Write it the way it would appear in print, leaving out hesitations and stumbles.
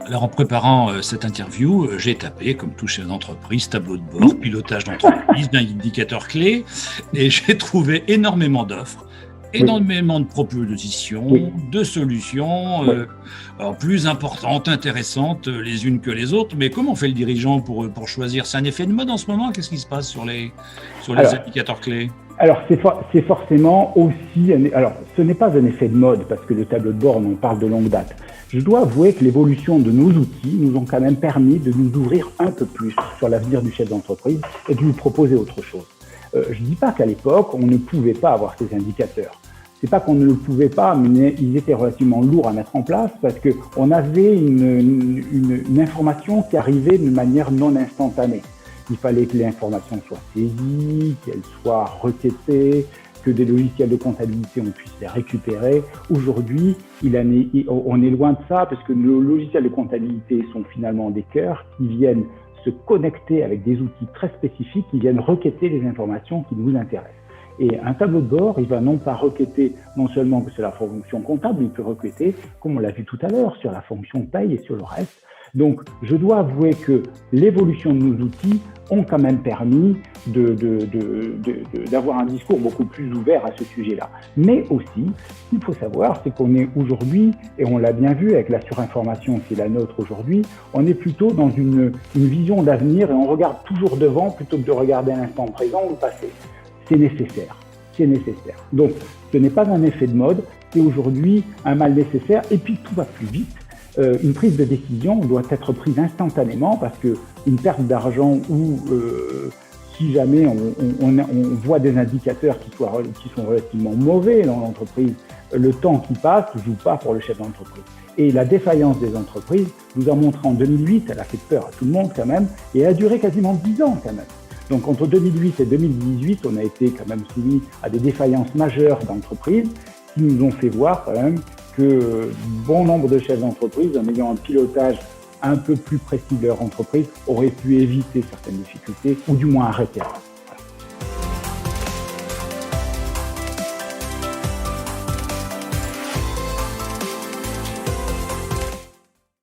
Alors, en préparant cette interview, j'ai tapé, comme tout chef d'entreprise, tableau de bord, pilotage d'entreprise, indicateurs clés, et j'ai trouvé énormément d'offres, Oui, énormément de propositions, oui, de solutions, oui. alors plus importantes, intéressantes les unes que les autres. Mais comment fait le dirigeant pour choisir? C'est un effet de mode en ce moment? Qu'est-ce qui se passe sur les Alors, indicateurs clés? alors c'est forcément aussi, alors ce n'est pas un effet de mode parce que le tableau de bord, on en parle de longue date. Je dois avouer que l'évolution de nos outils nous ont quand même permis de nous ouvrir un peu plus sur l'avenir du chef d'entreprise et de lui proposer autre chose. Je ne dis pas qu'à l'époque, on ne pouvait pas avoir ces indicateurs. C'est pas qu'on ne le pouvait pas, mais ils étaient relativement lourds à mettre en place parce qu'on avait une information qui arrivait de manière non instantanée. Il fallait que l'information soit saisie, qu'elle soit requêtée, que des logiciels de comptabilité, on puisse les récupérer. Aujourd'hui, on est loin de ça parce que nos logiciels de comptabilité sont finalement des cœurs qui viennent se connecter avec des outils très spécifiques qui viennent requêter les informations qui nous intéressent. Et un tableau de bord, il va non pas requêter non seulement que sur la fonction comptable, il peut requêter, comme on l'a vu tout à l'heure, sur la fonction paye et sur le reste. Donc, je dois avouer que l'évolution de nos outils ont quand même permis d'avoir un discours beaucoup plus ouvert à ce sujet-là. Mais aussi, ce qu'il faut savoir, c'est qu'on est aujourd'hui, et on l'a bien vu avec la surinformation qui est la nôtre aujourd'hui, on est plutôt dans une vision d'avenir et on regarde toujours devant plutôt que de regarder l'instant présent ou le passé. C'est nécessaire. C'est nécessaire. Donc, ce n'est pas un effet de mode, c'est aujourd'hui un mal nécessaire et puis tout va plus vite. Une prise de décision doit être prise instantanément parce qu'une perte d'argent ou si jamais on voit des indicateurs qui sont relativement mauvais dans l'entreprise, le temps qui passe ne joue pas pour le chef d'entreprise. Et la défaillance des entreprises nous a montré en 2008, elle a fait peur à tout le monde quand même, et elle a duré quasiment 10 ans quand même. Donc entre 2008 et 2018, on a été quand même soumis à des défaillances majeures d'entreprises qui nous ont fait voir quand même que bon nombre de chefs d'entreprise, en ayant un pilotage un peu plus précis de leur entreprise, auraient pu éviter certaines difficultés ou du moins arrêter.